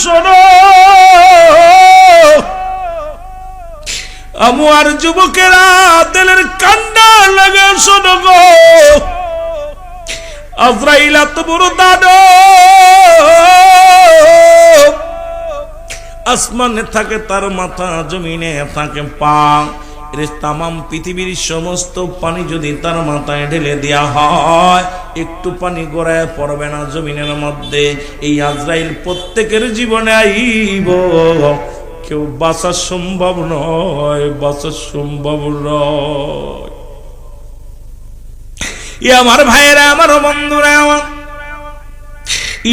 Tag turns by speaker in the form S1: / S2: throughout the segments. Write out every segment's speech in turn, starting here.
S1: শোনো আমার যুবকেরা, দিলের কান্না লাগা শোনো গো, আজরাইল এত বড় দানব, আসমানে থাকে তার মাথা, জমিনে থাকে পা। তামাম পৃথিবীর সমস্ত পানি যদি তার মাথায় ঢেলে দেয়া হয়, একটু পানি গড়ায় পড়বে না জমিনের মধ্যে। এই আজরাইল প্রত্যেকের জীবনে আইব, কেউ বাঁচা সম্ভব নয়, বাঁচা সম্ভব নয়। আমার ভাইয়েরা, আমার বন্ধুরা, আমার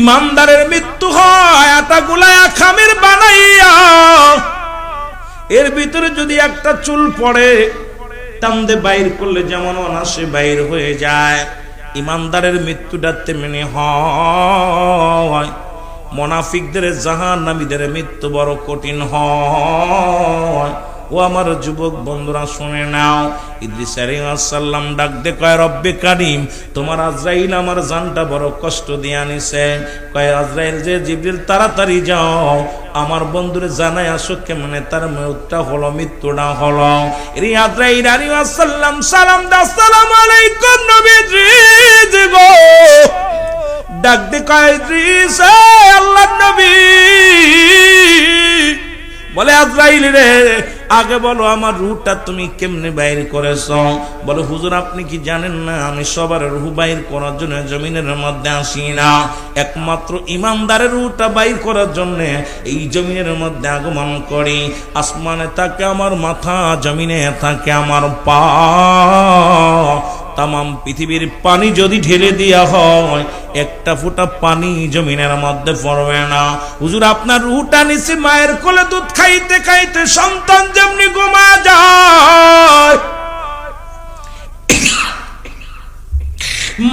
S1: ইমানদারের মৃত্যু হয় আটাগুলা খামের বানাইয়া, এর ভিতরে যদি একটা চুল পড়ে টানতে বাইর করলে যেমন অনাসে বাইর হয়ে যায়, ইমানদারের মৃত্যুটা তেমনি হয়। মুনাফিকদের, জাহান্নামীদের মৃত্যু বড় কঠিন হয়। ও আমার যুবক বন্ধুরা শুনে নাও, ইদ্রিস আলাইহিস সালাম ডাক দে কয়, রব্বে কারীম, তোমার আজরাইল আমার জানটা বড় কষ্ট দিয়ে আনিছে। কয় আজরাইল যে জিবরিল তাড়াতাড়ি যাও, আমার বন্ধুরে জানাই আসো কেমনে তার মৃত্যুটা হলো, মৃত্যুটা হলো। এই আজরাইল আলাইহিস সালাম সালাম দা, আসসালামু আলাইকুম নবী ইদ্রিস গো। ডাক দে কয়, ইদ্রিস আল্লাহর নবী। বলে আজরাইল রে, আগে বলো আমার রূহটা তুমি কেমনে বাইর করেছো? বলে হুজুর আপনি কি জানেন না, আমি সবার রূহ বাইর করার জন্য জমিনের মধ্যে আসি না, একমাত্র ইমানদারের রূহটা বাইর করার জন্য এই জমিনের মধ্যে আগমন করি। আসমানে থাকে আমার মাথা, জমিনে থাকে আমার পা। তামাম পৃথিবীর পানি যদি ঢেলে দেওয়া হয়, একটা ফোঁটা পানি জমিনের মধ্যে পড়বে না। হুজুর আপনার রূহটা নিচে মায়ের কোলে দুধ খাইতে খাইতে সন্তান যেমনি ঘুমা যায়,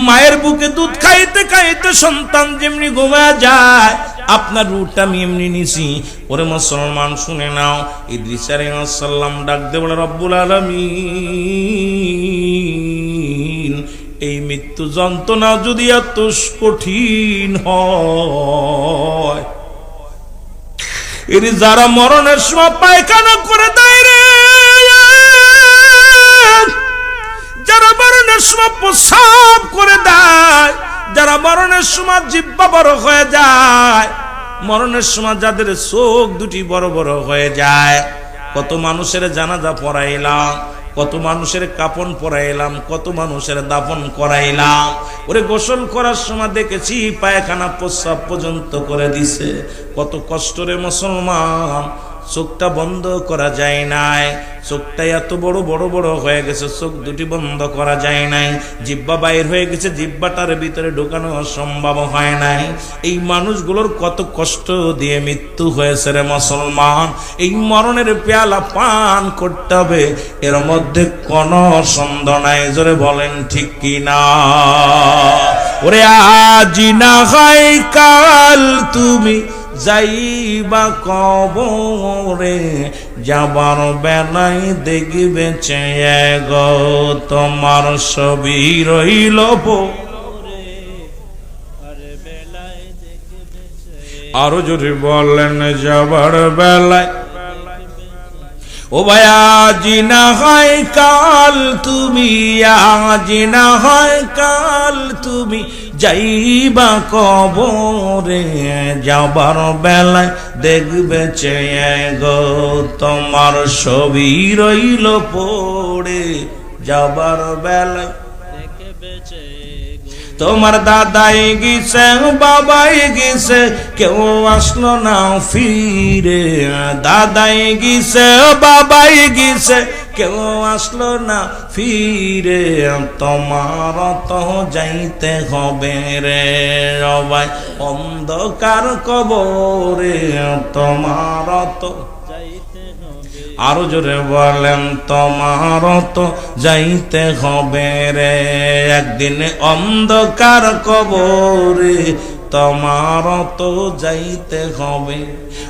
S1: মায়ের বুকে দুধ খাইতে খাইতে সন্তান যেমনি ঘুমা যায়, আপনার রূহটা আমি এমনি নিছি। ওরে মুসলমান শুনে নাও, ইদ্রিস আলাইহিস সালাম ডাক দে বলে, রব্বুল আলামিন, এই মৃত্যু যন্ত্রণা যদি এত কঠিন হয়, এর যারা মরণের সময় পায়খানা করে দেয় রে, যারা মরণের সময় প্রসাব করে দেয়, যারা মরণের সময় জিহ্বা বড় হয়ে যায়, মরণের সময় যাদের চোখ দুটি বড় বড় হয়ে যায়, কত মানুষের জানাজা পড়াইলাম, কত মানুষের কাপন পরাইলাম, কত মানুষের দাফন করাইলাম। ওরে গোসল করার সময় দেখেছি পায়খানা প্রস্রাব পর্যন্ত করে দিছে। কত কষ্ট রে মুসলমান, চোখটা বন্ধ করা যায় নাই, চোখটা এত বড় বড় বড় হয়ে গেছে, চোখ দুটি বন্ধ করা যায় নাই। জিহ্বা বাইর হয়ে গেছে, জিহ্বাটার ভিতরে ঢোকানো সম্ভব হয় নাই। এই মানুষগুলোর কত কষ্ট দিয়ে মৃত্যু হয়েছে রে মুসলমান। এই মরণের পেয়ালা পান করতে হবে, এর মধ্যে কোনো সন্দেহ নাই। জোরে বলেন ঠিক কিনা? ওরে আজ না হয় কাল তুমি যাইবা কবরে, যাবার বেলায় দেখবে চেয়ে গো তোমার ছবি রইল পরে, আরো যদি বলেন যাবার বেলায়। ও ভাই আজি না হয় কাল তুমি, আজি না হয় কাল তুমি যাইবা কবরে, যাবার বেলায় দেখবে চেয়ে গো তোমার ছবি রইল পড়ে, যাবার বেলায় দেখবে চেয়ে তোমার দাদাই গেছে, বাবাই গেছে, কেউ আসলো না ফিরে। দাদাই গেছে, বাবাই গেছে, কেউ আসলো না ফিরে। তোমার তো যাইতে হবে রে সবাই অন্ধকার কবরে, তোমার তো আরো জোরে বলেন, তোমার তো যাইতে হবে রে একদিন অন্ধকার কবরে, তোমার তো যাইতে হবে।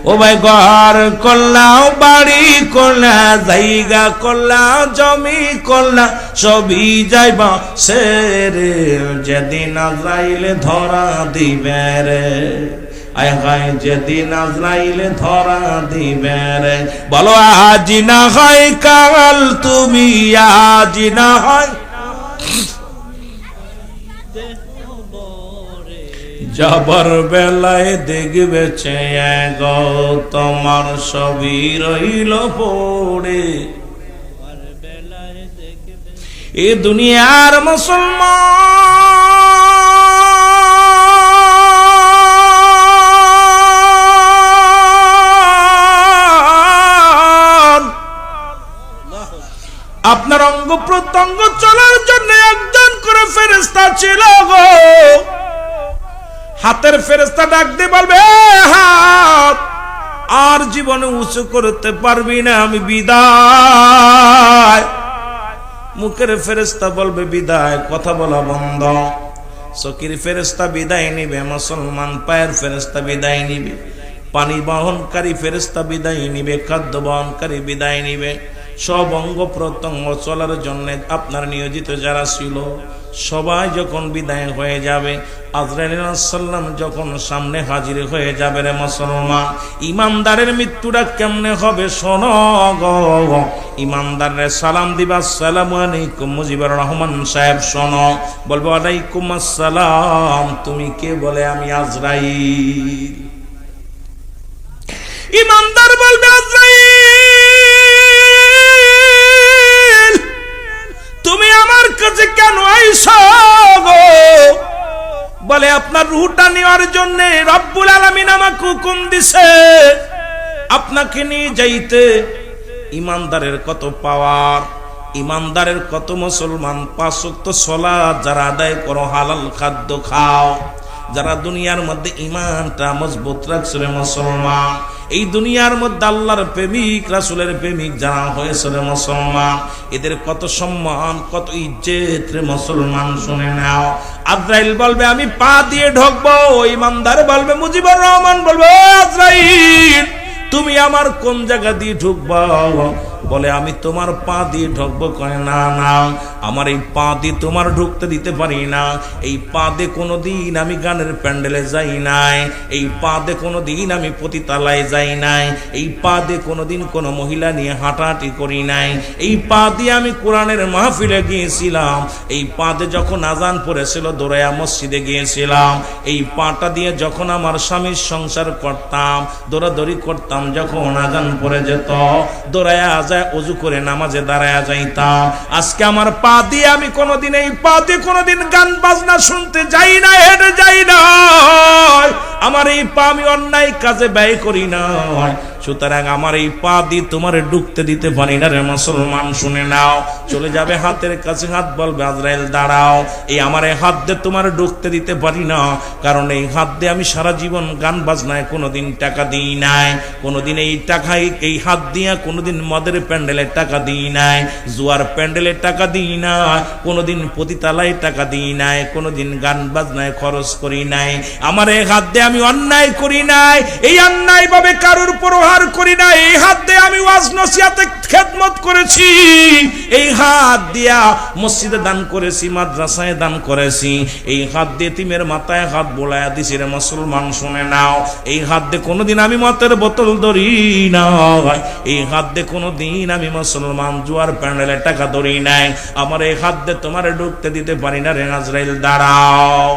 S1: ও ভাই ঘর করলাম, বাড়ি করলা, জায়গা করলা, জমি করলা, সবই যাইবা সে রে, যেদিন আজরাইল ধরা দিবে রে। আয় হায় যেদিন আজরাইলে ধরা দিবে রে, বলো আজ না হয় কাল, তুমি আজ না হয় যাবার বেলায় দেখবে চেয়ে গো, তোমার সবই রইল পড়ে। এ দুনিয়ার মুসলমান, আপনার অঙ্গ প্রত্যঙ্গ চলার জন্য একজন করে ফেরেশতা ছিল গো। হাতের ফেরেশতা ডাক দিয়ে বলবে, হাত আর জীবনে উঁচু করতে পারবি না, আমি বিদায়। মুখের ফেরেশতা বলবে বিদায়, কথা বলা বন্ধ। চকির ফেরেশতা বিদায় নিবে, মুসলমান পায়ের ফেরেশতা বিদায় নিবে, পানি বহনকারী ফেরেশতা বিদায় নিবে, খাদ্য বহনকারী বিদায় নিবে। সব অঙ্গ প্রত্যঙ্গ চলার জন্য আপনার নিয়োজিত যারা ছিল সবাই যখন বিদায় হয়ে যাবে, আজরাইল আলাইহিস সালাম যখন সামনে হাজির হয়ে যাবে রে মুসলমান, ইমানদারের মৃত্যুটা কেমনে হবে শোনো গো। ইমানদারের সালাম দিবা, আসসালামু আলাইকুম মুজিবুর রহমান সাহেব। শোনো, বলবো আলাইকুম আসসালাম, তুমি কে? বলে আমি আজরাইল। ইমানদার বলবে আজরাইল, তুমি আমার কাছে কেন আইছো গো? বলে আপনার রূহটা নেওয়ার জন্য রব্বুল আলামিন আমাকে হুকুম দিছে আপনাকে নিয়ে যাইতে। ইমানদারের কত পাওয়ার, ইমানদারের কত মুসলমান 5 ওয়াক্ত সালাত যারা আদায় করো, হালাল খাদ্য খাও, যারা দুনিয়ার মধ্যে ঈমানটা মজবুত রাখছে মুসলমান, এই দুনিয়ার মধ্যে আল্লাহর প্রেমিক রাসূলের প্রেমিক যারা হয়েছে মুসলমান, এদের কত সম্মান কত ইজ্জত রে মুসলমান। শুনে নাও, আজরাইল বলবে আমি পা দিয়ে ঢুকবো, ইমানদার বলবে মুজিবুর রহমান বলবে আজরাইল তুমি আমার কোন জায়গা দিয়ে ঢুকবা? বলে আমি তোমার পা দিয়ে ঢুকবো। কয় না না, আমার এই পা দিয়ে তোমার ঢুকতে দিতে পারি না। এই পা দিয়ে কোনোদিন আমি গানের প্যান্ডেলে যাই নাই, এই পা দিয়ে কোনোদিন আমি পতিতালায় যাই নাই, এই পা দিয়ে কোনোদিন কোনো মহিলা নিয়ে হাঁটাহাঁটি করি নাই, এই পা দিয়ে আমি কোরআনের মাহফিলে গিয়েছিলাম, এই পা দিয়ে যখন আজান পড়েছিল দৌড়াইয়া মসজিদে গিয়েছিলাম, এই পাটা দিয়ে যখন আমার স্বামীর সংসার করতাম, দৌড়াদৌড়ি করতাম, যখন আজান পড়ে যেত দৌড়াইয়া ওযু করে নামাজে দাঁড়ায়া যাইতাম। আজকে আমার পা দিয়ে আমি কোনোদিন, এই পা দিয়ে কোনোদিন গান বাজনা শুনতে যাই না, হেঁটে যাই না। আমার এই পা আমি অন্যায় কাজে ব্যয় করি না, সুতরাং আমার এই পা দিয়ে তোমার ঢুকতে দিতে পারি না রে মুসলমান। শুনে নাও, চলে যাবে হাতের কাছে, হাত বলবে আজরাইল দাঁড়াও, এই আমার এই হাত দিয়ে তোমার ঢুকতে দিতে পারি না, কারণ এই হাত দিয়ে আমি সারা জীবন গান বাজনায় কোনোদিন টাকা দিই নাই, কোনোদিন এই টাকায় এই হাত দিয়ে কোনোদিন মদের প্যান্ডেলের টাকা দিই নাই, জুয়ার প্যান্ডেলের টাকা দিই নাই, কোনোদিন পতিতালায় টাকা দিই নাই, কোনোদিন গান বাজনায় খরচ করি নাই। আমার এই হাত দিয়ে আমি অন্যায় করি নাই, এই অন্যায় ভাবে কারোর প্রহার করি না, এই হাত দিয়ে আমি ওয়াজ নসিহতে খেদমত করেছি, এই হাত দিয়া মসজিদে দান করেছি, মাদ্রাসায় দান করেছি, এই হাত দিয়ে তিমের মাথায় হাত বোলায়া দিছি রে মুসলমান। শুনে নাও, এই হাত দিয়ে কোনোদিন আমি মতের বোতল ধরি না, এই হাত দিয়ে কোনোদিন আমি মুসলমান জুয়ার প্যান্ডেলে টাকা ধরি নাই, আমার এই হাত দিয়ে তোমার ঢুকতে দিতে পারি না রে আজরাইল দাঁড়াও।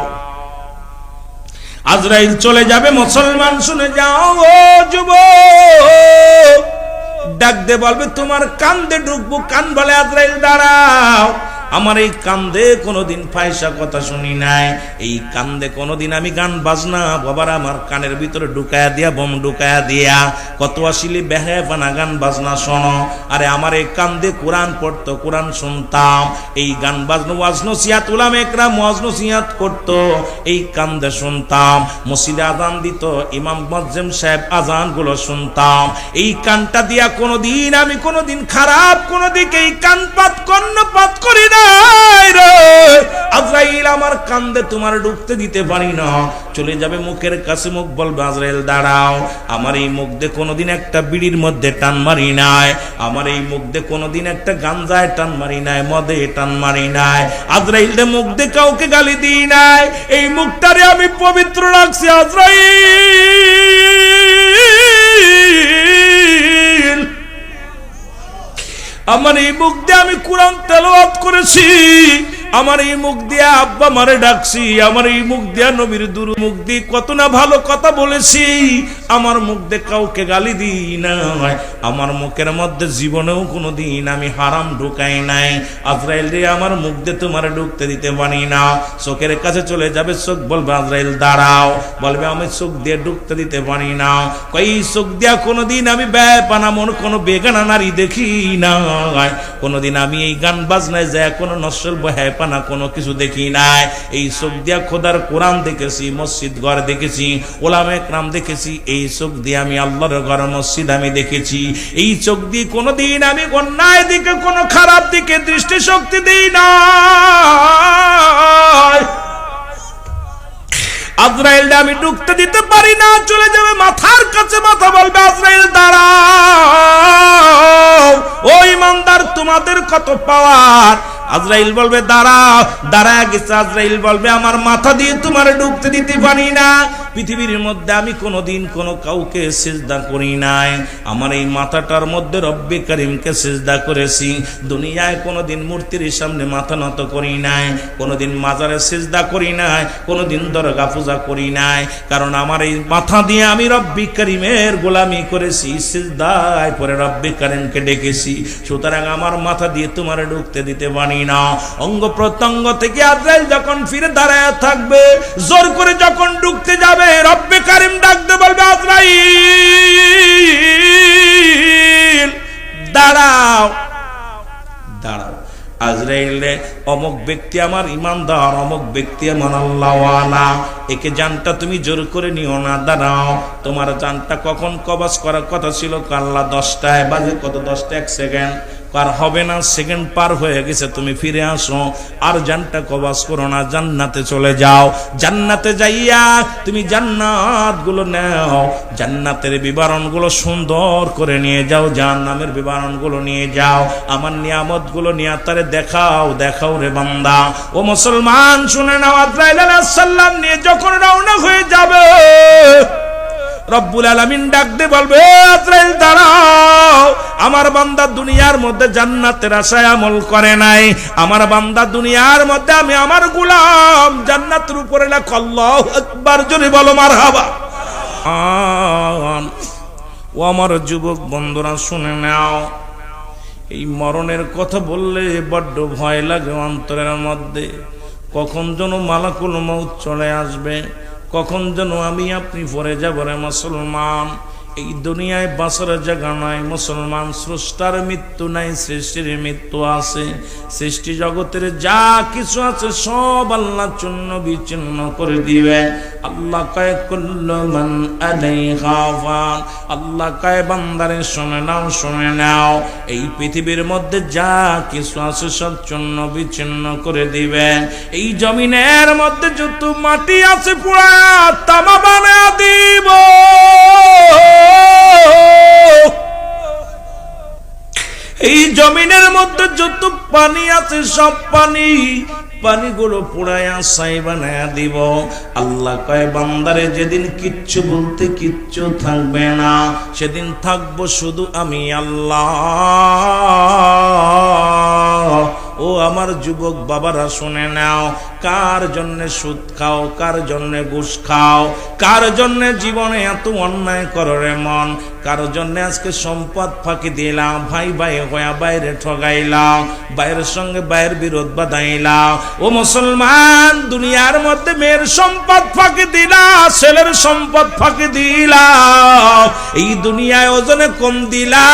S1: আজরাইল চলে যাবে মুসলমান। শুনে যাও ও যুবক, ডাক দে বলবে তোমার কান্দে ঢুকবো। কান বলে আজরাইল দাঁড়াও, আমার এই কান্দে কোনোদিন পয়সা কথা শুনি নাই, এই কান্দে কোনোদিন আমি গান বাজনা বাবার আমার কানের ভিতরে ঢুকায়া দিয়া, বোম ঢুকায়া দিয়া কত আসিলি বেহায়াপানা গান বাজনা শোনো। আরে আমার এই কান্দে কোরআন পড়তো, কোরআন শুনতাম, এই গান বাজনা ওয়াজ নসিহত উলামা একরাম ওয়াজ নসিহত করতো, এই কান্দে শুনতাম, মসজিদে আজান দিত, ইমাম মুয়াজ্জিম সাহেব আজান গুলো শুনতাম, এই কানটা দিয়া কোনোদিন আমি কোনোদিন খারাপ কোনো দিকে এই কানপাত কর্ণপাত করি না। নাই রে আজরাইল আমার কান্দে তোমার ঢুকতে দিতে পারি না চলে যাবে মুখের কাছে মুখ বলবে আজরাইল দাঁড়াও আমার এই মুখ দিয়ে কোনোদিন একটা বিড়ির মধ্যে টান মারি নাই আমার এই মুখ দিয়ে কোনোদিন একটা গাঞ্জায় টান মারি নাই মদে টান মারি নাই আজরাইল দে মুখ দিয়ে কাউকে গালি দিই নাই এই মুখটারে আমি পবিত্র রাখছি আজরাইল আমার এই মুখ দিয়ে আমি কোরআন তেলাওয়াত করেছি আমার এই মুখ দিয়ে আব্বা মারে ডাকছি আমার এই মুখ দিয়ে নবীর দুরূদ মুখ দিয়ে কত না ভালো কথা বলেছি আমার মুখ দিয়ে কাউকে গালি দিই না আমার মুখের মধ্যে জীবনেও কোনোদিন আমি হারাম ঢুকাই নাই আজরাইল রে আমার মুখ দিয়ে তোমার ঢুকতে দিতে পারি না চোখের কাছে চলে যাবে চোখ বলবে আজরাইল দাঁড়াও বলবে আমি চোখ দিয়ে ঢুকতে দিতে পারি না কই চোখ দিয়া কোনোদিন আমি বেপানা মন কোনো বেগানা নারী দেখি না কোনোদিন আমি এই গান বাজনায় যায় কোনো নসল বহায় পানা কোনো কিছু দেখি নাই এই চোখ দিয়া খোদার কোরআন দেখেছি মসজিদ ঘর দেখেছি ওলামা একরাম দেখেছি এই চোখ দিয়ে আমি আল্লাহর ঘর মসজিদ আমি দেখেছি এই চোখ দিয়ে কোনোদিন আমি অন্যায় দিকে কোনো খারাপ দিকে দৃষ্টি শক্তি দিই না আজরাইল আমি ঢুকতে দিতে পারি না চলে যাবে মাথার কাছে মাথা বলবে আজরাইল দাঁড়াও ও ইমানদার তোমাদের কত পাওয়ার আজরাইল বলবে দাঁড়াও দাঁড়ায় গেছে আজরাইল বলবে আমার মাথা দিয়ে তোমার ঢুকতে দিতে পারি না পৃথিবীর মধ্যে আমি কোনোদিন কোনো কাউকে সিজদা করি নাই আমার এই মাথাটার মধ্যে রব্বে করিমকে সিজদা করেছি দুনিয়ায় কোনোদিন মূর্তির সামনে মাথা নত করি নাই কোনোদিন মাজারে সিজদা করি নাই কোনোদিন দরগা পূজা করি নাই কারণ আমার এই মাথা দিয়ে আমি রব্বে করিমের গোলামি করেছি সিজদায় পরে রব্বে করিমকে ডেকেছি সুতরাং আমার মাথা দিয়ে তোমার ঢুকতে দিতে পারি না অঙ্গ প্রত্যঙ্গ থেকে আজরাইল যখন ফিরে দাঁড়ায় থাকবে জোর করে যখন ঢুকতে যাবে রব্বে কারিম ডাকতে বলবে আজরাইল দাঁড়াও দাঁড়াও আজরাইল অমুক ব্যক্তি আমার ইমানদার অমুক ব্যক্তি আমার আল্লাহওয়ালা একে জানটা তুমি জোর করে নিও না দাঁড়াও তোমার জানটা কখন কবজ করার কথা ছিল আল্লাহ 10টায় বাজে কত 10টা 1 সেকেন্ড আর হবে না সেকেন্ড পার হয়ে গেছে তুমি ফিরে আসো আর জানটা কবজ করো না জান্নাতে চলে যাও জান্নাতে যাইয়া তুমি জান্নাত গুলো নাও জান্নাতের বিবরণ গুলো সুন্দর করে নিয়ে যাও জাহান্নামের বিবরণ গুলো নিয়ে যাও আমার নিয়ামত গুলো নিয়ে তারে দেখাও দেখাও রে বান্দা ও মুসলমান শুনে নাও আজরাইল আলাইহিস সালাম নিয়ে যখন রওনা হয়ে যাবে রব্বুল আলামিন ডাক দিয়ে বলবে আজরাইল দাঁড়াও আমার বান্দা দুনিয়ার মধ্যে জান্নাতের আশায় আমল করে নাই আমার বান্দা দুনিয়ার মধ্যে আমি আমার গোলাম জান্নাতের উপরে লেখো আল্লাহু আকবার জোরে বলো মারহাবা ও আমার যুবক বন্ধুরা শুনে নাও এই মরণের কথা বললে বড্ড ভয় লাগে অন্তরের মধ্যে কখন যেন মালাকুল মউত চলে আসবে কখন যেন আমি আপনি পড়ে যাব রে মুসলমান এই দুনিয়ায় বাঁচার জায়গা নাই মুসলমান স্রষ্টার মৃত্যু নাই সৃষ্টির মৃত্যু আছে সৃষ্টি জগতের যা কিছু আছে সব আল্লাহ চূর্ণ বিচূর্ণ করে দিবে আল্লাহ কয় কুল্লু মান আলাইহা ফান আল্লাহ কয় বান্দারে শুনে নাও এই পৃথিবীর মধ্যে যা কিছু আছে সব চূর্ণ বিচূর্ণ করে দিবে এই জমিনের মধ্যে যত মাটি আছে পুরা তামা বানায়া দিব এই জমিনের মধ্যে যত পানি আছে সব পানিগুলো পুরায়া ছাই বানায়া দিব আল্লাহ কয় বান্দারে যেদিন কিচ্ছু বলতে কিচ্ছু থাকবে না সেদিন থাকবো শুধু আমি আল্লাহ ও আমার যুবক বাবারা শুনে নাও কার জন্য সুদ খাও কার জন্য ঘুষ খাও কার জন্য জীবনে এত অন্যায় করো রে মন কার জন্য আজকে সম্পদ ফাঁকি দিলাম ভাই ভাই হয়ে বাইরে ঠগাইলাম বাইরের সঙ্গে বাইরের বিরোধ বাঁধাইলাম ও মুসলমান দুনিয়ার মধ্যে মেয়ের সম্পদ ফাঁকি দিলা ছেলের সম্পদ ফাঁকি দিলা এই দুনিয়ায় ওজনে কম দিলা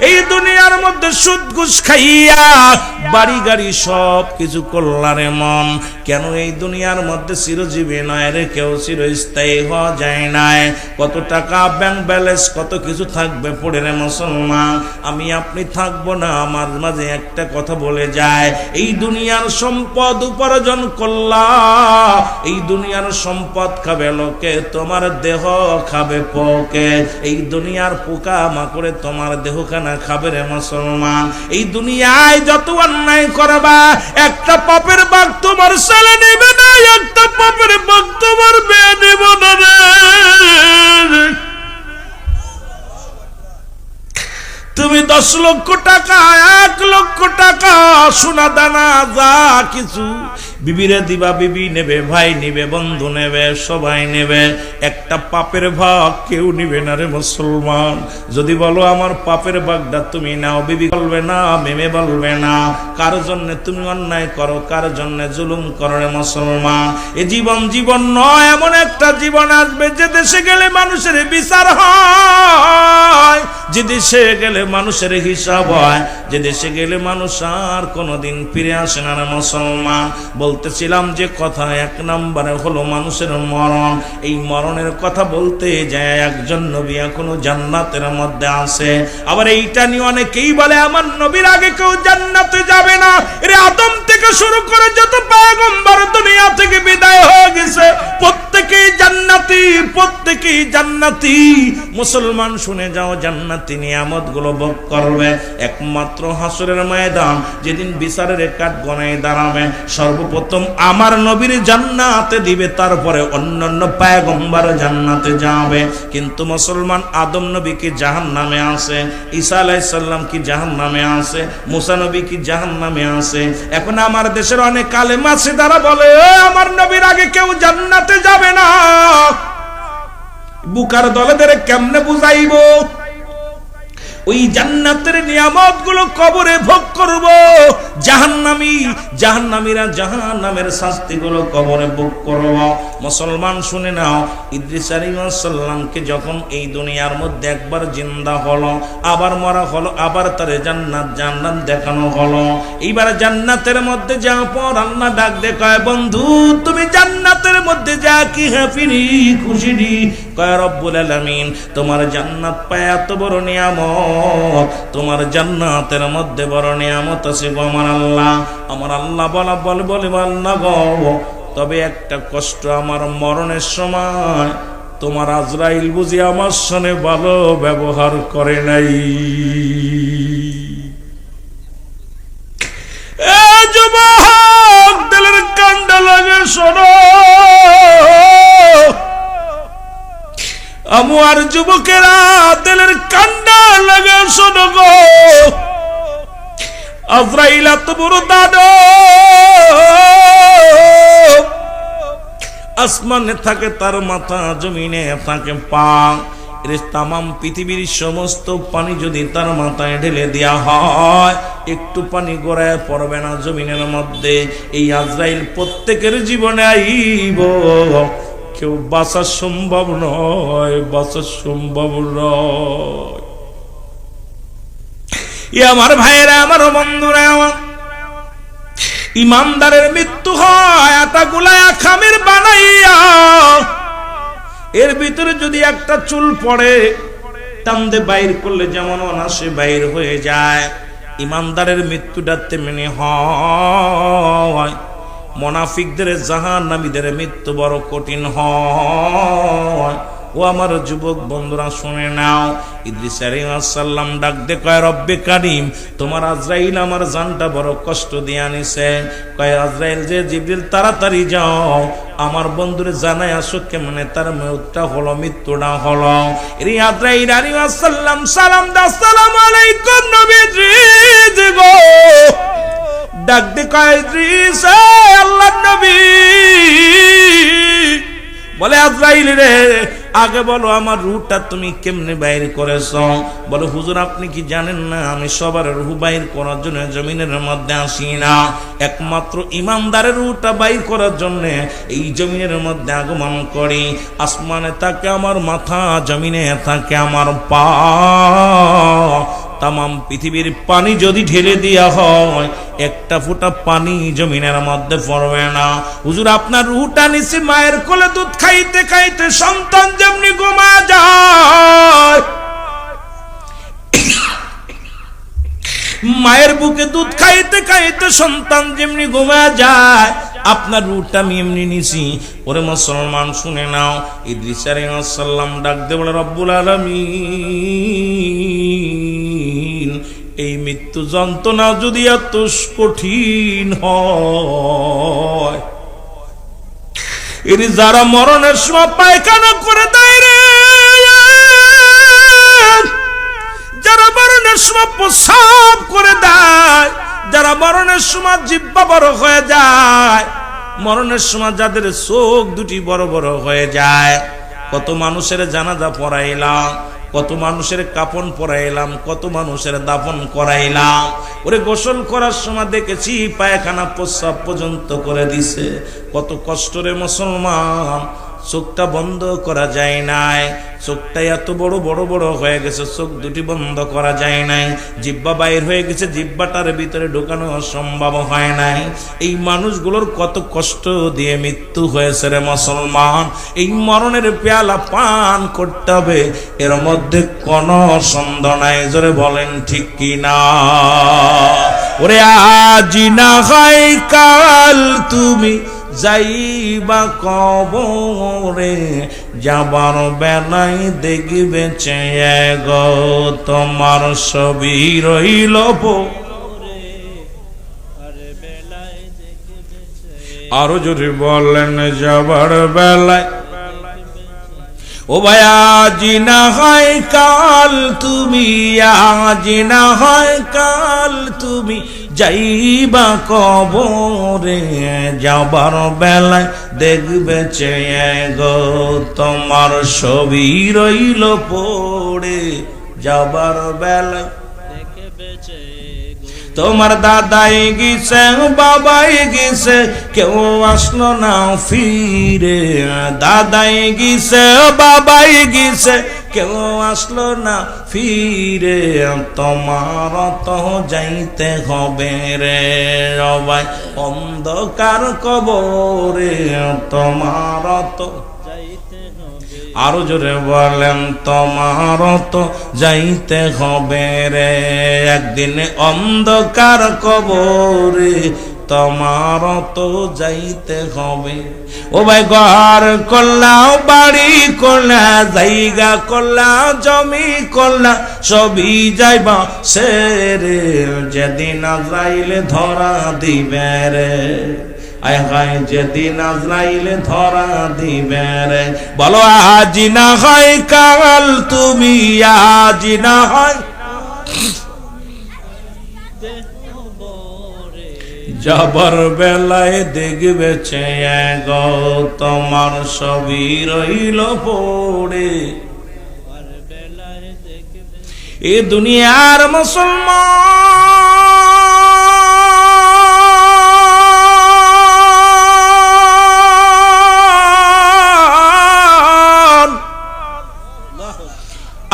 S1: এই দুনিয়ার মধ্যে সুদ ঘুষ খাইয়া বাড়ি গাড়ি সব কিছু করলা রে মন কেন এই দুনিয়ার মধ্যে চিরজীবী নয় রে, কেউ চিরস্থায়ী হওয়া যায় না। কত টাকা ব্যাংক ব্যালেন্স কত কিছু থাকবে পড়ে রে মুসলমান, আমি আপনি থাকবো না। আমার মাঝে একটা কথা বলে যায়, এই দুনিয়ার সম্পদ উপার্জন করলা, এই দুনিয়ার সম্পদ খাবে লোকে, তোমার দেহ খাবে পোকে। এই দুনিয়ার পোকা মাকড়ে তোমার দেহখানা খাবে রে মুসলমান। এই দুনিয়ায় যত অন্যায় করবা, একটা পাপের ভাগ তোমার ছেলে নেবে না, একটা পাপের ভাগ তোমার মেয়ে নেব না রে। তুমি 10 লক্ষ টাকা 1 লক্ষ টাকা সোনা দানা যা কিছু বিবিরে দিবা, বিবি নেবে, ভাই নেবে, বন্ধু নেবে, সবাই নেবে, একটা পাপের ভাগ কেউ নিবে না রে মুসলমান। যদি বলো আমার পাপের ভাগটা তুমি নাও, বিবি বলবে না, মেমে বলবে না। কার জন্য তুমি অন্যায় করো, কার জন্য জুলুম করো রে মুসলমান। এ জীবন জীবন নয়, এমন একটা জীবন আসবে যে দেশে গেলে মানুষের বিচার হয়, যে দেশে গেলে মানুষের হিসাব হয়, যে দেশে গেলে মানুষ আর কোনোদিন ফিরে আসে না রে মুসলমান। বলতেছিলাম যে কথা 1 নম্বরে হলো মানুষের মরণ। এই মরণের কথা বলতে যায় একজন নবী এখনো জান্নাতের মধ্যে আছে। আবার এইটা নিয়ে অনেকেই বলে আমার নবীর আগে কেউ জান্নাতে যাবে না। এর আদম থেকে শুরু করে যত পয়গম্বর দুনিয়া থেকে বিদায় হয়ে গেছে প্রত্যেকেই জান্নাতি, প্রত্যেকেই জান্নাতি। মুসলমান শুনে যাও, জান্নাতি নিয়ামতগুলো ভোগ করবে একমাত্র হাসরের ময়দান, যেদিন বিচারের কাঠ গণায় দাঁড়াবে। সর্বপ্রথম আমার নবীর জান্নাতে দিবে, তারপরে অন্যান্য পয়গম্বর জান্নাতে যাবে। কিন্তু মুসলমান আদম নবী কি জাহান্নামে আছে, ঈসা আলাইহিস সালাম কি জাহান্নামে আছে, মুসা নবী কি জাহান্নামে আছে। এখন আমার দেশের অনেক আলেম আছে তারা বলে আমার নবীর আগে কেউ জান্নাতে যাবে না। বুকার দলেদের কেমনে বুঝাইবো? ওই জান্নাতের নিয়ামত গুলো কবরে ভোগ করব, জাহান্নামীরা জাহান্নামের শাস্তি গুলো কবরে ভোগ করব। মুসলমান শুনে নাও, ইদ্রিস আলাইহিস সালামকে যখন এই দুনিয়ার মধ্যে একবার জিন্দা হলো, আবার মরা হলো, আবার তারে জান্নাত দেখানো হলো। এইবার জান্নাতের মধ্যে যাওয়ার পর আল্লাহ ডাক দেখায়, বন্ধু তুমি জান্নাতের মধ্যে যা কি হ্যাপিনি খুশি নি? কয় রব্বুল আলামিন তোমার জান্নাত পায় এত বড় নিয়ামত, তোমার জান্নাতের মধ্যে বড় নিয়ামত আছে গো আমার আল্লাহ বলে আল্লাহ গো, তবে একটা কষ্ট, আমার মরণের সময় তোমার আজরাইল বুঝি আমার সঙ্গে ভালো ব্যবহার করে নাই। যুবক দিলের কান্ডা লাগে শোনো, আমার যুবকেরা দিলের কান্ডা লাগে শোনো গো, আজরাইল এত বড় দানব, আসমানে থাকে তার মাথা, জমিনে থাকে পা। তামাম পৃথিবীর সমস্ত পানি যদি তার মাথায় ঢেলে দেয়া হয়, একটু পানি গড়ায় পড়বে না জমিনের মধ্যে। এই আজরাইল প্রত্যেকের জীবনে আইব, কেউ বাঁচা সম্ভব নয়, বাঁচা সম্ভব নয়। আমার ভাইয়েরা, আমার বন্ধুরা, আমার ইমানদারের মৃত্যু হয় আটাগুলা খামের বানাইয়া, এর ভিতরে যদি একটা চুল পড়ে টানতে বাইর করলে যেমন অনাসে বাইর হয়ে যায়, ইমানদারের মৃত্যুটা তেমনি হয়। মুনাফিকদের জাহান্নামীদের মৃত্যু বড় কঠিন হয়। ও আমার যুবক বন্ধুরা শুনে নাও, ইদ্রিস আলাইহিস সালাম ডাক দে কয় রব্বে কারীম, তোমার আজরাইল আমার জানটা বড় কষ্ট দিয়ে আনিছে। কয় আজরাইল যে জিবরিল তাড়াতাড়ি যাও, আমার বন্ধুরে জানাই আসো কেমনে তার মৃত্যুটা হলো, মৃত্যুটা হলো। এই আজরাইল আলাইহিস সালাম সালাম দা, আসসালামু আলাইকুম নবী ইদ্রিস গো। ডাক দে কয় ইদ্রিস, আল্লাহর নবী। বলে আজরাইল রে, আগে বলো আমার রূহটা তুমি কেমনে বাইর করেছো? বলে হুজুর আপনি কি জানেন না আমি সবার রূহ বাইর করার জন্য জমিনের মধ্যে আসি না, একমাত্র ইমানদারের রূহটা বাইর করার জন্য এই জমিনের মধ্যে আগমন করি। আসমানে থাকে আমার মাথা, জমিনে থাকে আমার পা, তামাম পৃথিবীর পানি যদি ঢেলে দেওয়া হয় একটা ফোঁটা পানি জমিনের মধ্যে পড়বে না। হুজুর আপনার রুহটা নিচে মায়ের কোলে দুধ খাইতে খাইতে সন্তান যেমনি ঘুমা যায়, মায়ের বুকে দুধ খাইতে খাইতে সন্তান যেমনি ঘুমা যায়, আপনার রুহটা আমি এমনি নিছি। ওরে মুসলমান শুনে নাও, ইদ্রিস আলাইহিস সালাম ডাক দে বলে রব্বুল আলামিন, এই মৃত্যু যন্ত্রণা যদি এত কঠিন হয়, এর যারা মরণের সময় পায়খানা করে দেয় রে, যারা মরণের সময় প্রস্রাব করে দেয়, যারা মরণের সময় জিহ্বা বড় হয়ে যায়, মরণের সময় যাদের চোখ দুটি বড় বড় হয়ে যায়, কত মানুষের জানাজা পড়াইলাম, কত মানুষের কাফন পরাইলাম, কত মানুষের দাফন করাইলাম। ওরে গোসল করার সময় দেখেছি পায়খানা প্রস্রাব পর্যন্ত করে দিছে। কত কষ্ট রে মুসলমান, চোখটা বন্ধ করা যায় নাই, চোখটা এত বড় বড় বড় হয়ে গেছে, চোখ দুটি বন্ধ করা যায় নাই, জিহ্বা বাইর হয়ে গেছে, জিহ্বাটার ভিতরে ঢোকানো সম্ভব হয় নাই। এই মানুষগুলোর কত কষ্ট দিয়ে মৃত্যু হয়েছে রে মুসলমান। এই মরণের পেয়ালা পান করতে হবে, এর মধ্যে কোনো সন্দেহ নাই। জোরে বলেন ঠিক কিনা? ওরে আজি না হয় কাল তুমি যাইবা কবরে, যাবার বেলায় দেখবে চেয়ে গো তোমার ছবি রইল পরে। আরো যদি বলেন যাবার বেলায়, ও ভাই আজি না হয় কাল তুমি, আজি না হয় কাল তুমি যাইবা কবরে, যাবার বেলায় দেখবে চেয়ে গো তোমার ছবি রইল পড়ে, যাবার বেলায় দেখবে চেয়ে তোমার দাদাই গেছে বাবাই গেছে কেউ আসলো না ফিরে, দাদাই গেছে বাবাই গেছে কেউ আসলো না ফিরে, তোমার তো যাইতে হবে রে সবাই অন্ধকার কবরে, তোমার তো আরো জোরে বলেন তোমার তো যাইতে হবে রে একদিন অন্ধকার কবরে, তোমার তো যাইতে হবে। ও ভাই ঘর করলা বাড়ি করলা জায়গা করলা জমি করলা সবই যাইবা সেরে, যেদিন আজরাইলে ধরা দিবে রে, আয় হায় যেদিন আজরাইলে ধরা দিবে রে। বলো আজি না হয় কাল তুমি, আজি না হয় যাবার বেলায় দেখবে চেয়ে গো তোমার ছবি রইল পড়ে, এ দুনিয়ার মুসলমান,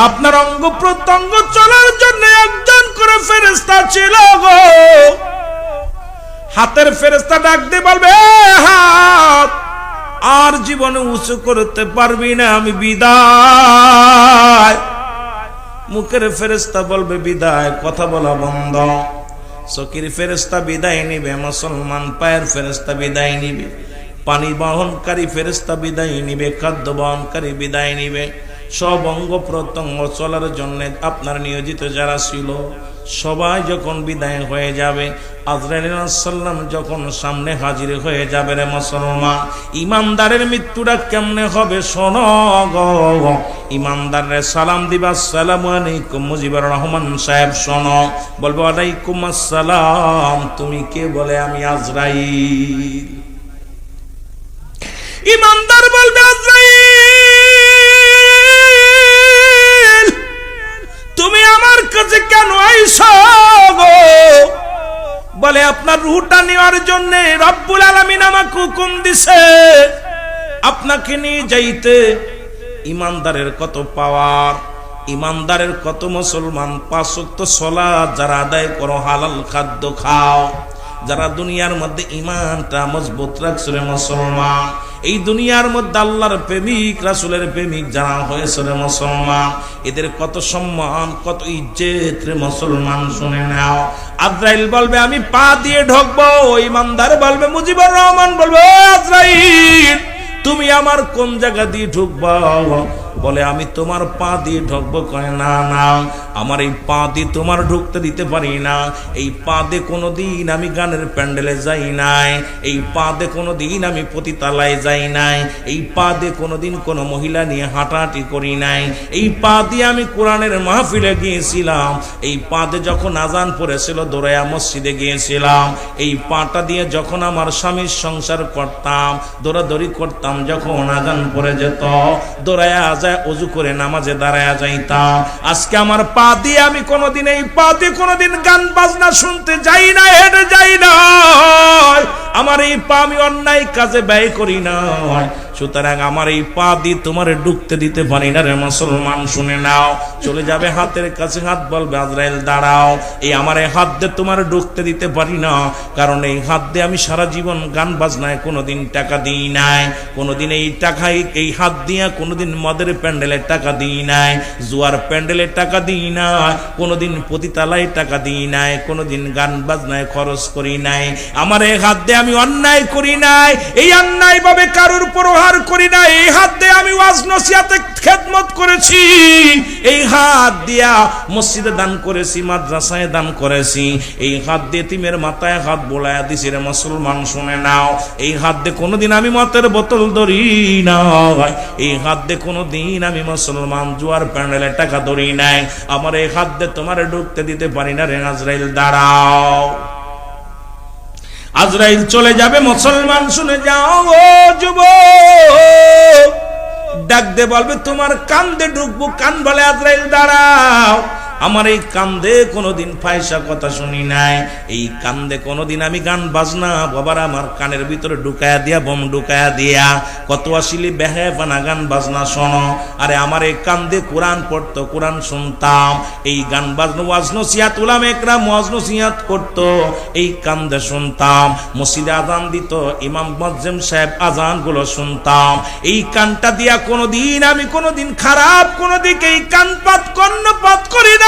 S1: আপনার অঙ্গ প্রত্যঙ্গ চলার জন্য একজন করে ফেরেশতা ছিল গো। হাতের ফেরেশতা ডাক দিয়ে বলবে হাত আর জীবনে উঁচু করতে পারবি না, আমি বিদায়। মুখের ফেরেশতা বলবে বিদায়, কথা বলা বন্ধ। চকির ফেরেশতা বিদায় নিবে, মুসলমান পায়ের ফেরেশতা বিদায় নিবে, পানি বহনকারী ফেরেশতা বিদায় নিবে, খাদ্য বহনকারী বিদায় নিবে। সব অঙ্গ প্রত্যঙ্গ চলার জন্য আপনার নিয়োজিত যারা ছিল সবাই যখন বিদায় হয়ে যাবে, আজরাইল আলাইহিস সালাম যখন সামনে হাজির হয়ে যাবে রে মুসলমান, ইমানদারের মৃত্যুটা কেমনে হবে শোনো গো। ইমানদারের সালাম দিবা আসসালামু আলাইকুম মুজিবুর রহমান সাহেব, শোনো বলবো আলাইকুম আসসালাম, তুমি কে? বলে আমি আজরাইল। ইমানদার বলবে আজরাইল তুমি আমার কাছে কেন আইছো গো? বলে আপনার রূহটা নেওয়ার জন্য রব্বুল আলামিন আমাকে হুকুম দিছে আপনাকে নিয়ে যাইতে। ইমানদারের কত পাওয়ার! ইমানদারের কত মুসলমান 5 ওয়াক্ত সালাত যারা আদায় করো, হালাল খাদ্য খাও, যারা দুনিয়ার মধ্যে ঈমানটা মজবুত রাখছে রে মুসলমান, এই দুনিয়ার মধ্যে আল্লাহর প্রেমিক রাসূলের প্রেমিক যারা হয়েছে রে মুসলমান, এদের কত সম্মান কত ইজ্জত রে মুসলমান। শুনে নাও, আজরাইল বলবে আমি পা দিয়ে ঢুকবো, ইমানদার বলবে, মুজিবুর রহমান বলবে ও আজরাইল তুমি আমার কোন জায়গা দিয়ে ঢুকবা? বলে আমি তোমার পা দিয়ে ঢুকবো। কয় না না, আমার এই পা দিয়ে তোমার ঢুকতে দিতে পারি না। এই পা দিয়ে কোনোদিন আমি গানের প্যান্ডেলে যাই নাই, এই পা দিয়ে কোনোদিন আমি পতিতালায় যাই নাই, এই পা দিয়ে কোনোদিন কোনো মহিলা নিয়ে হাঁটাহাঁটি করি নাই, এই পা দিয়ে আমি কোরআনের মাহফিলে গিয়েছিলাম, এই পা দিয়ে যখন আজান পড়েছিল দৌড়াইয়া মসজিদে গিয়েছিলাম, এই পাটা দিয়ে যখন আমার স্বামীর সংসার করতাম, দৌড়াদৌড়ি করতাম, যখন আজান পড়ে যেত দৌড়াইয়া ওযু করে নামাজে দাঁড়ায়া যাইতাম। আজকে আমার পা দিয়ে আমি কোনোদিন, এই পা দিয়ে কোনোদিন গান বাজনা শুনতে যাই না, হেঁটে যাই না, আমার এই পা আমি অন্যায় কাজে ব্যয় করি না। সুতরাং আমার এই পা দিয়ে তোমার ঢুকতে দিতে পারি না রে মুসলমান। শুনে নাও, চলে যাবে হাতের কাছে, হাত বলবে আজরাইল দাঁড়াও, এই আমার এই হাত দিয়ে তোমার ঢুকতে দিতে পারি না, কারণ এই হাত দিয়ে আমি সারা জীবন গান বাজনায় কোনোদিন টাকা দিই নাই, কোনোদিন এই টাকায় এই হাত দিয়ে কোনোদিন মদের প্যান্ডেলের টাকা দিই নাই, জুয়ার প্যান্ডেলের টাকা দিই নাই, কোনোদিন পতিতালায় টাকা দিই নাই, কোনোদিন গান বাজনায় খরচ করি নাই। আমার এই হাত দিয়ে আমি অন্যায় করি নাই, এই অন্যায় ভাবে কারোর প্রহার করি না, এই হাত দিয়ে আমি ওয়াজ নসিহতে খেদমত করেছি, এই হাত দিয়া মসজিদে দান করেছি, মাদ্রাসায় দান করেছি, এই হাত দিয়ে তিমের মাথায় হাত বোলায়া দিছি রে মুসলমান। শুনে নাও, এই হাত দিয়ে কোনোদিন আমি মতের বোতল ধরি না, এই হাত দিয়ে কোনোদিন আমি মুসলমান জুয়ার প্যান্ডেলে টাকা ধরি নাই, আমার এই হাত দিয়ে তোমার ঢুকতে দিতে পারি না রে আজরাইল দাঁড়াও। আজরাইল চলে যাবে, মুসলমান শুনে যাও ও যুবক, ডাক দে বলবে তোমার কান্দে ঢুকবো। কান বলে আজরাইল দাঁড়াও, আমার এই কান্দে কোনোদিন পয়সা কথা শুনি নাই, এই কান্দে কোনোদিন আমি গান বাজনা বাবার আমার কানের ভিতরে ঢুকায়া দিয়া, বোম ঢুকায়া দিয়া কত আসিলি বেহায়াপানা গান বাজনা শোনো। আরে আমার এই কান্দে কোরআন পড়তো, কোরআন শুনতাম, এই গান বাজনা ওয়াজ নসিহত উলামা একরাম ওয়াজ নসিহত করতো, এই কান্দে শুনতাম, মসজিদে আজান দিত, ইমাম মুয়াজ্জিম সাহেব আজান গুলো শুনতাম, এই কানটা দিয়া কোনোদিন আমি কোনোদিন খারাপ কোনো দিকে এই কানপাত কর্ণপাত করি না।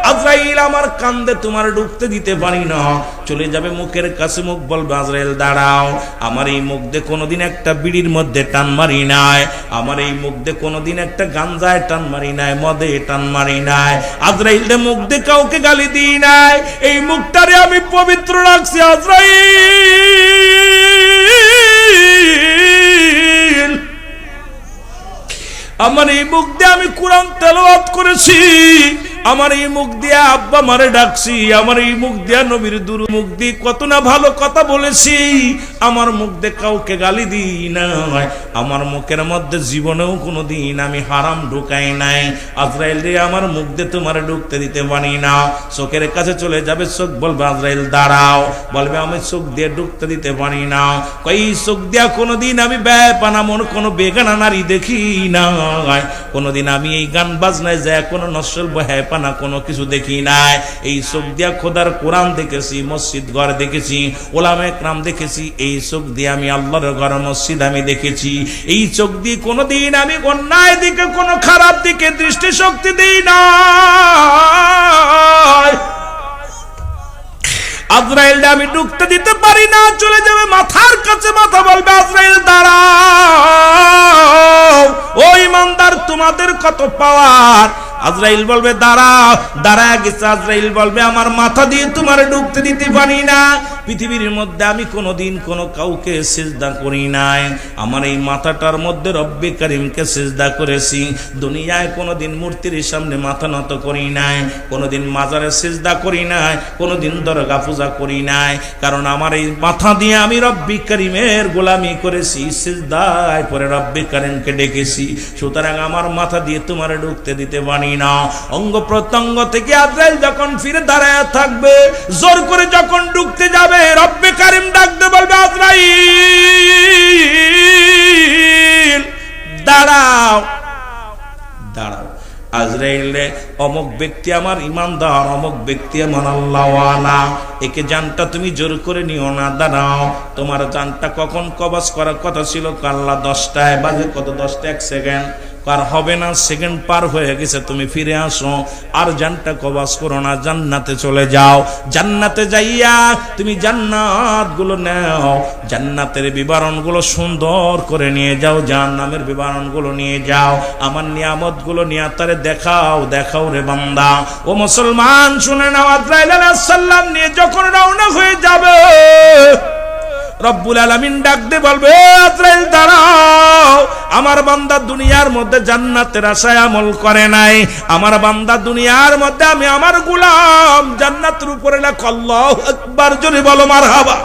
S1: আজরাইল আমার কান্দে তোমার ঢুকতে দিতে পারি না। চলে যাবে মুখের কাছে, মুখ বলবে আজরাইল দাঁড়াও, আমার এই মুখ দিয়ে কোনোদিন একটা বিড়ির মধ্যে টান মারি নাই, আমার এই মুখ দিয়ে কোনোদিন একটা গাঞ্জায় টান মারি নাই, মদে টান মারি নাই, আজরাইল দে মুখ দিয়ে কাউকে গালি দিই নাই, এই মুখটারে আমি পবিত্র রাখছি। আজরাইল আমার এই মুখ দিয়ে আমি কোরআন তেলাওয়াত করেছি, আমার এই মুখ দিয়ে আব্বা মারে ডাকছি, আমার এই মুখ দিয়ে নবীর দুরূদ, মুখ দিয়ে কত না ভালো কথা বলেছি, আমার মুখ দিয়ে কাউকে গালি দিই না, আমার মুখের মধ্যে জীবনেও কোনোদিন আমি হারাম ঢুকাই নাই। আজরাইল রে আমার মুখ দিয়ে তোমার ঢুকতে দিতে পারি না। চোখের কাছে চলে যাবে, চোখ বলবে আজরাইল দাঁড়াও, বলবে আমি চোখ দিয়ে ঢুকতে দিতে পারি না। কই চোখ দিয়া কোনোদিন আমি বেপানা মন কোনো বেগানা নারী দেখি না, কোনোদিন আমি এই গান বাজনায় যায় কোনো নসল বহায়পানা কোনো কিছু দেখি নাই, এই চোখ দিয়া খোদার কোরআন দেখেছি, মসজিদ ঘর দেখেছি, ওলামা একরাম দেখেছি, এই চোখ দিয়ে আমি আল্লাহর ঘর মসজিদ আমি দেখেছি, এই চোখ দিয়ে কোনোদিন আমি অন্যায় দিকে কোনো খারাপ দিকে দৃষ্টি শক্তি দিই না। আজরাইল আমি ঢুকতে দিতে পারি না। চলে যাবে মাথার কাছে, মাথা বলবে আজরাইল দাঁড়াও, ও ইমানদার তোমাদের কত পাওয়ার। আজরাইল বলবে দাঁড়াও, দাঁড়ায় গেছে। আজরাইল বলবে আমার মাথা দিয়ে তোমার ঢুকতে দিতে পারি না। পৃথিবীর মধ্যে আমি কোনোদিন কোনো কাউকে সিজদা করি নাই, আমার এই মাথাটার মধ্যে রব্বে কারিমকে সিজদা করেছি। দুনিয়ায় কোনোদিন মূর্তির সামনে মাথা নত করি নাই, কোনোদিন মাজারে সিজদা করি নাই, কোনোদিন দরগা পূজা করি নাই, কারণ আমার এই মাথা দিয়ে আমি রব্বে কারিমের গোলামি করেছি, সিজদায় পরে রব্বে কারিমকে ডেকেছি। সুতরাং আমার মাথা দিয়ে তোমার ঢুকতে দিতে পারি না। অঙ্গ প্রত্যঙ্গ থেকে আজরাইল যখন ফিরে দাঁড়ায় থাকবে, জোর করে যখন ঢুকতে যাবে, রব্বে কারিম ডাকতে বলবে আজরাইল দাঁড়াও, দাঁড়াও। অমুক ব্যক্তি আমার ইমানদার, অমুক ব্যক্তি আমার আল্লাহওয়ালা, একে জানটা তুমি জোর করে নিও না, দাঁড়াও। তোমার জানটা কখন কবজ করার কথা ছিল? আল্লাহ 10টায় বাজে কত, 10টা 1 সেকেন্ড, আর হবে না, সেকেন্ড পার হয়ে গেছে, তুমি ফিরে আসো, আর জানটা কবজ করো না, জান্নাতে চলে যাও। জান্নাতে যাইয়া তুমি জান্নাত গুলো নাও, জান্নাতের বিবরণ গুলো সুন্দর করে নিয়ে যাও, জাহান্নামের বিবরণ গুলো নিয়ে যাও, আমার নিয়ামত গুলো নিয়ে তারে দেখাও, দেখাও রে বান্দা। ও মুসলমান শুনে নাও, আজরাইল আলাইহিস সালাম নিয়ে যখন রওনা হয়ে যাবে, রব্বুল আলামিন ডাক দিয়ে বলবে, আজরাইল দাঁড়াও, আমার বান্দা দুনিয়ার মধ্যে জান্নাতের আশায় আমল করে নাই, আমার বান্দা দুনিয়ার মধ্যে, আমি আমার গোলাম জান্নাতের উপরে লেখো, আল্লাহু আকবার, জোরে বলো মারহাবা।